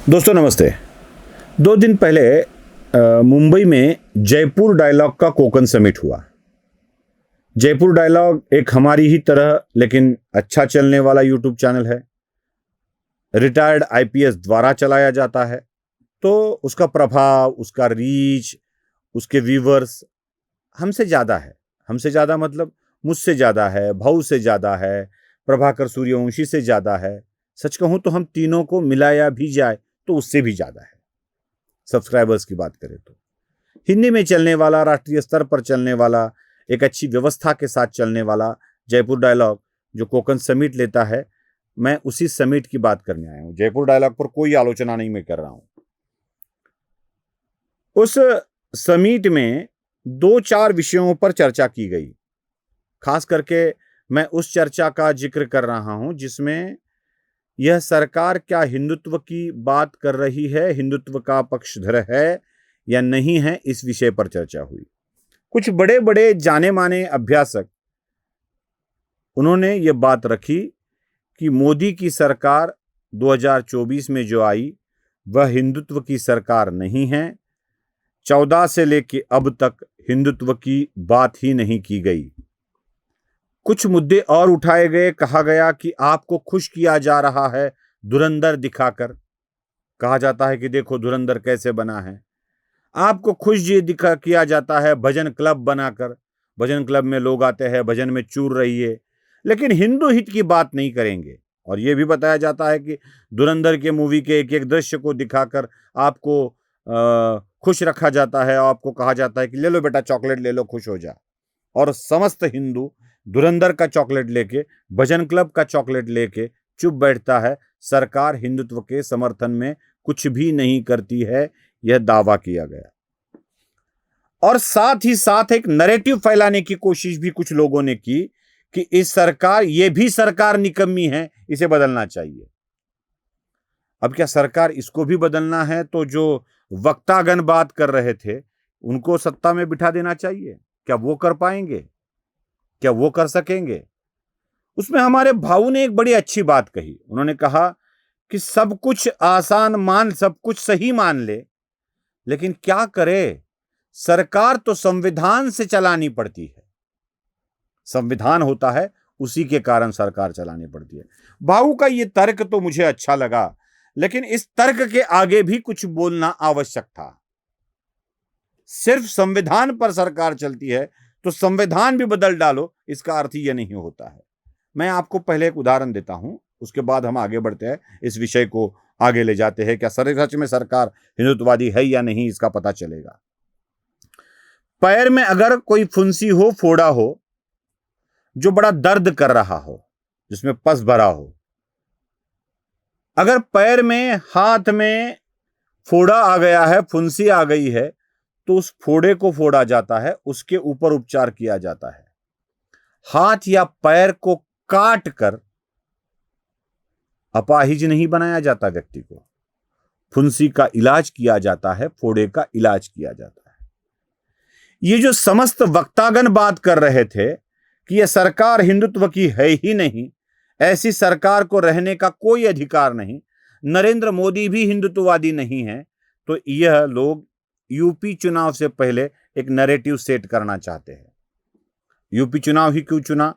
दोस्तों नमस्ते। 2 दिन पहले मुंबई में जयपुर डायलॉग का कोकन समिट हुआ। जयपुर डायलॉग एक हमारी ही तरह लेकिन अच्छा चलने वाला यूट्यूब चैनल है। रिटायर्ड आईपीएस द्वारा चलाया जाता है, तो उसका प्रभाव, उसका रीच, उसके व्यूवर्स हमसे ज़्यादा है। हमसे ज़्यादा मतलब मुझसे ज़्यादा है, भाऊ से ज़्यादा है, प्रभाकर सूर्यवंशी से ज़्यादा है। सच कहूँ तो हम तीनों को मिलाया भी जाए तो उससे भी ज़्यादा है। सब्सक्राइबर्स की बात करें तो हिंदी में चलने वाला, राष्ट्रीय स्तर पर चलने वाला, एक अच्छी व्यवस्था के साथ चलने वाला जयपुर डायलॉग जो कोकन समिट लेता है, मैं उसी समिट की बात करने आया हूँ। जयपुर डायलॉग पर कोई आलोचना नहीं मैं कर रहा हूँ। उस समिट में 2-4 विषयों पर चर्चा की गई। खास करके मैं उस चर्चा का जिक्र कर रहा हूं जिसमें यह सरकार क्या हिंदुत्व की बात कर रही है, हिंदुत्व का पक्षधर है या नहीं है, इस विषय पर चर्चा हुई। कुछ बड़े बड़े जाने माने अभ्यासक उन्होंने ये बात रखी कि मोदी की सरकार 2024 में जो आई वह हिंदुत्व की सरकार नहीं है। 14 से लेकर अब तक हिंदुत्व की बात ही नहीं की गई। कुछ मुद्दे और उठाए गए। कहा गया कि आपको खुश किया जा रहा है धुरंधर दिखाकर। कहा जाता है कि देखो धुरंधर कैसे बना है। आपको खुश ये दिखा किया जाता है भजन क्लब बनाकर। भजन क्लब में लोग आते हैं, भजन में चूर रहिए, लेकिन हिंदू हित की बात नहीं करेंगे। और ये भी बताया जाता है कि धुरंधर के मूवी के एक एक दृश्य को दिखाकर आपको खुश रखा जाता है और आपको कहा जाता है कि ले लो बेटा चॉकलेट ले लो, खुश हो जा। और समस्त हिंदू धुरंधर का चॉकलेट लेके, भजन क्लब का चॉकलेट लेके चुप बैठता है। सरकार हिंदुत्व के समर्थन में कुछ भी नहीं करती है, यह दावा किया गया। और साथ ही साथ एक नैरेटिव फैलाने की कोशिश भी कुछ लोगों ने की कि इस सरकार, ये भी सरकार निकम्मी है, इसे बदलना चाहिए। अब क्या सरकार इसको भी बदलना है तो जो वक्तागण बात कर रहे थे उनको सत्ता में बिठा देना चाहिए? क्या वो कर पाएंगे? क्या वो कर सकेंगे? उसमें हमारे भाऊ ने एक बड़ी अच्छी बात कही। उन्होंने कहा कि सब कुछ आसान मान, सब कुछ सही मान ले, लेकिन क्या करे, सरकार तो संविधान से चलानी पड़ती है। संविधान होता है, उसी के कारण सरकार चलानी पड़ती है। भाऊ का ये तर्क तो मुझे अच्छा लगा, लेकिन इस तर्क के आगे भी कुछ बोलना आवश्यक था। सिर्फ संविधान पर सरकार चलती है तो संविधान भी बदल डालो, इसका अर्थ यह नहीं होता है। मैं आपको पहले एक उदाहरण देता हूं, उसके बाद हम आगे बढ़ते हैं, इस विषय को आगे ले जाते हैं। क्या सच में सरकार हिंदुत्ववादी है या नहीं, इसका पता चलेगा। पैर में अगर कोई फुंसी हो, फोड़ा हो, जो बड़ा दर्द कर रहा हो, जिसमें पस भरा हो, अगर पैर में, हाथ में फोड़ा आ गया है, फुंसी आ गई है, तो उस फोड़े को फोड़ा जाता है, उसके ऊपर उपचार किया जाता है। हाथ या पैर को काट कर अपाहिज नहीं बनाया जाता व्यक्ति को। फुंसी का इलाज किया जाता है, फोड़े का इलाज किया जाता है। ये जो समस्त वक्तागण बात कर रहे थे कि यह सरकार हिंदुत्व की है ही नहीं, ऐसी सरकार को रहने का कोई अधिकार नहीं, नरेंद्र मोदी भी हिंदुत्ववादी नहीं है, तो यह लोग यूपी चुनाव से पहले एक नैरेटिव सेट करना चाहते हैं। यूपी चुनाव ही क्यों चुना?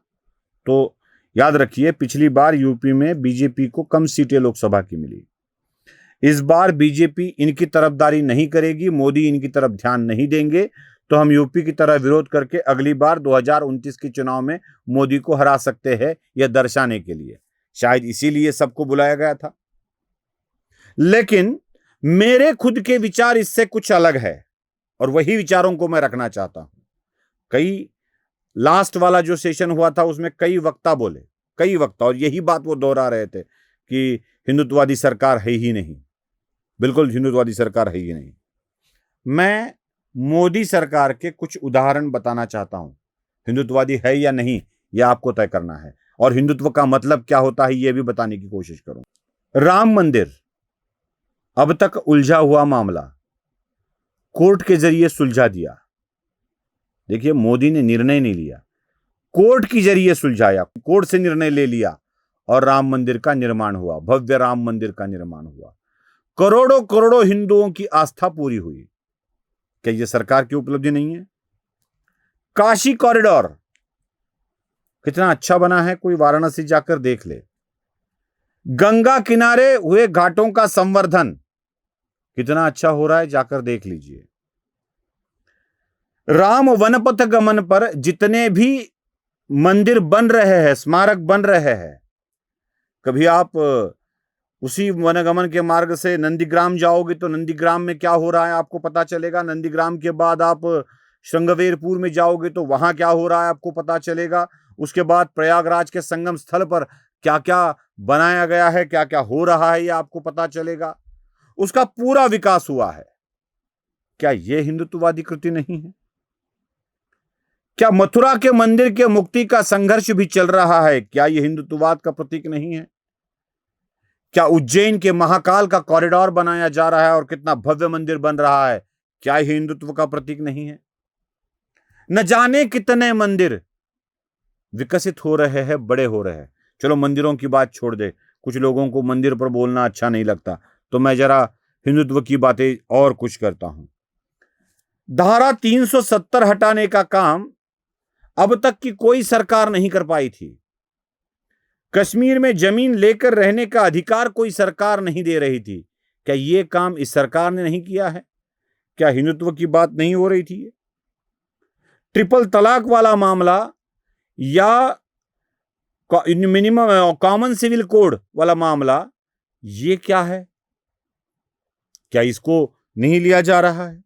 तो याद रखिए, पिछली बार यूपी में बीजेपी को कम सीटें लोकसभा की मिली। इस बार बीजेपी इनकी तरफदारी नहीं करेगी, मोदी इनकी तरफ ध्यान नहीं देंगे, तो हम यूपी की तरह विरोध करके अगली बार 2029 के चुनाव में मोदी को हरा सकते हैं, यह दर्शाने के लिए। शायद इसीलिए सबको बुलाया गया था। लेकिन मेरे खुद के विचार इससे कुछ अलग है और वही विचारों को मैं रखना चाहता हूं। कई लास्ट वाला जो सेशन हुआ था उसमें कई वक्ता बोले, कई वक्ता, और यही बात वो दोहरा रहे थे कि हिंदुत्ववादी सरकार है ही नहीं। बिल्कुल हिंदुत्ववादी सरकार है ही नहीं। मैं मोदी सरकार के कुछ उदाहरण बताना चाहता हूं। हिंदुत्ववादी है या नहीं यह आपको तय करना है, और हिंदुत्व का मतलब क्या होता है यह भी बताने की कोशिश करूं। राम मंदिर अब तक उलझा हुआ मामला कोर्ट के जरिए सुलझा दिया। देखिए, मोदी ने निर्णय नहीं लिया, कोर्ट के जरिए सुलझाया, कोर्ट से निर्णय ले लिया और राम मंदिर का निर्माण हुआ, भव्य राम मंदिर का निर्माण हुआ। करोड़ों करोड़ों हिंदुओं की आस्था पूरी हुई। क्या यह सरकार की उपलब्धि नहीं है? काशी कॉरिडोर कितना अच्छा बना है, कोई वाराणसी जाकर देख ले। गंगा किनारे हुए घाटों का संवर्धन कितना अच्छा हो रहा है, जाकर देख लीजिए। राम वनपथ गमन पर जितने भी मंदिर बन रहे हैं, स्मारक बन रहे हैं, कभी आप उसी वनगमन के मार्ग से नंदीग्राम जाओगे तो नंदीग्राम में क्या हो रहा है आपको पता चलेगा। नंदीग्राम के बाद आप श्रृंगवेरपुर में जाओगे तो वहां क्या हो रहा है आपको पता चलेगा। उसके बाद प्रयागराज के संगम स्थल पर क्या क्या बनाया गया है, क्या क्या हो रहा है, यह आपको पता चलेगा। उसका पूरा विकास हुआ है। क्या यह हिंदुत्ववादी कृति नहीं है? क्या मथुरा के मंदिर के मुक्ति का संघर्ष भी चल रहा है, क्या यह हिंदुत्ववाद का प्रतीक नहीं है? क्या उज्जैन के महाकाल का कॉरिडोर बनाया जा रहा है और कितना भव्य मंदिर बन रहा है, क्या यह हिंदुत्व का प्रतीक नहीं है? न जाने कितने मंदिर विकसित हो रहे हैं, बड़े हो रहे हैं। चलो मंदिरों की बात छोड़ दे, कुछ लोगों को मंदिर पर बोलना अच्छा नहीं लगता, तो मैं जरा हिंदुत्व की बातें और कुछ करता हूं। धारा 370 हटाने का काम अब तक की कोई सरकार नहीं कर पाई थी। कश्मीर में जमीन लेकर रहने का अधिकार कोई सरकार नहीं दे रही थी। क्या यह काम इस सरकार ने नहीं किया है? क्या हिंदुत्व की बात नहीं हो रही थी? ट्रिपल तलाक वाला मामला या मिनिमम कॉमन सिविल कोड वाला मामला, यह क्या है? क्या इसको नहीं लिया जा रहा है?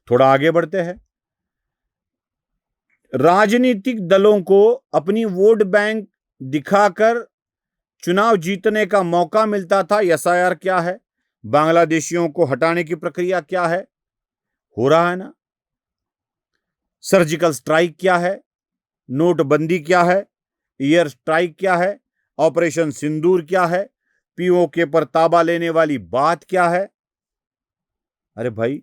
थोड़ा आगे बढ़ते हैं। राजनीतिक दलों को अपनी वोट बैंक दिखाकर चुनाव जीतने का मौका मिलता था। एसआईआर क्या है? बांग्लादेशियों को हटाने की प्रक्रिया क्या है? हो रहा है ना। सर्जिकल स्ट्राइक क्या है? नोटबंदी क्या है? एयर स्ट्राइक क्या है? ऑपरेशन सिंदूर क्या है? पीओके पर ताबा लेने वाली बात क्या है? अरे भाई,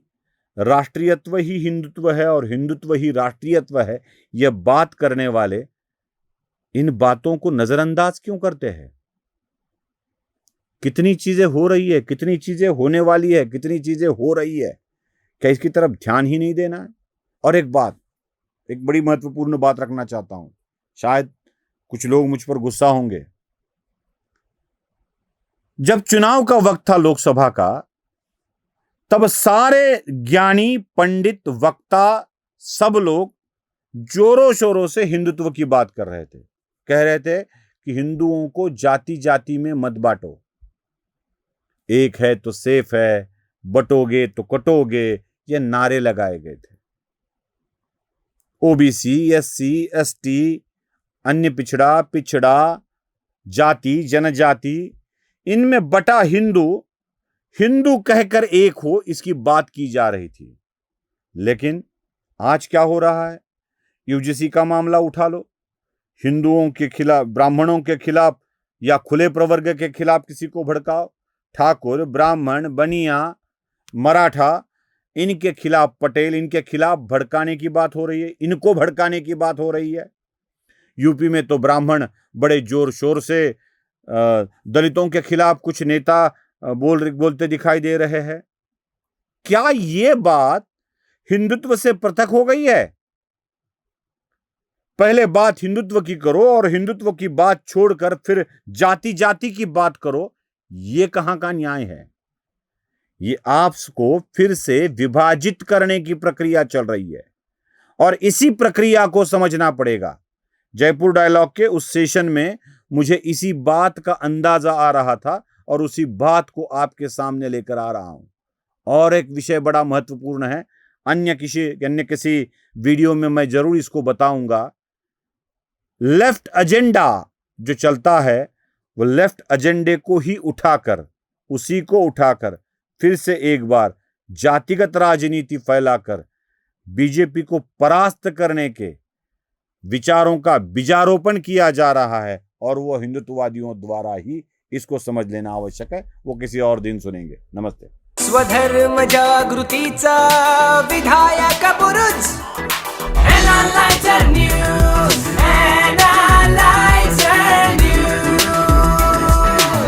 राष्ट्रीयत्व ही हिंदुत्व है और हिंदुत्व ही राष्ट्रीयत्व है, यह बात करने वाले इन बातों को नजरअंदाज क्यों करते हैं? कितनी चीजें हो रही है, कितनी चीजें होने वाली है, कितनी चीजें हो रही है, क्या इसकी तरफ ध्यान ही नहीं देना है? और एक बड़ी महत्वपूर्ण बात रखना चाहता हूं, शायद कुछ लोग मुझ पर गुस्सा होंगे। जब चुनाव का वक्त था लोकसभा का, तब सारे ज्ञानी, पंडित, वक्ता, सब लोग जोरों शोरों से हिंदुत्व की बात कर रहे थे। कह रहे थे कि हिंदुओं को जाति जाति में मत बांटो, एक है तो सेफ है, बटोगे तो कटोगे, ये नारे लगाए गए थे। ओबीसी, एससी, एसटी, अन्य पिछड़ा जाति, जनजाति, इनमें बटा हिंदू कहकर एक हो, इसकी बात की जा रही थी। लेकिन आज क्या हो रहा है? यूजीसी का मामला उठा लो, हिंदुओं के खिलाफ, ब्राह्मणों के खिलाफ या खुले प्रवर्ग के खिलाफ किसी को भड़काओ, ठाकुर, ब्राह्मण, बनिया, मराठा, इनके खिलाफ, पटेल, इनके खिलाफ भड़काने की बात हो रही है, इनको भड़काने की बात हो रही है। यूपी में तो ब्राह्मण बड़े जोर शोर से दलितों के खिलाफ कुछ नेता बोलते दिखाई दे रहे हैं। क्या ये बात हिंदुत्व से पृथक हो गई है? पहले बात हिंदुत्व की करो और हिंदुत्व की बात छोड़कर फिर जाति जाति की बात करो, ये कहां का न्याय है? ये आपको फिर से विभाजित करने की प्रक्रिया चल रही है और इसी प्रक्रिया को समझना पड़ेगा। जयपुर डायलॉग के उस सेशन में मुझे इसी बात का अंदाजा आ रहा था और उसी बात को आपके सामने लेकर आ रहा हूं। और एक विषय बड़ा महत्वपूर्ण है, अन्य किसी वीडियो में मैं जरूर इसको बताऊंगा। लेफ्ट एजेंडा जो चलता है, वो लेफ्ट एजेंडे को ही उठाकर, उसी को उठाकर फिर से एक बार जातिगत राजनीति फैलाकर बीजेपी को परास्त करने के विचारों का बीजारोपण किया जा रहा है और वो हिंदुत्ववादियों द्वारा ही इसको समझ लेना आवश्यक है। वो किसी और दिन सुनेंगे। नमस्ते। स्वधर्म जागृतीचा विधायक बुरुज, NLighter News।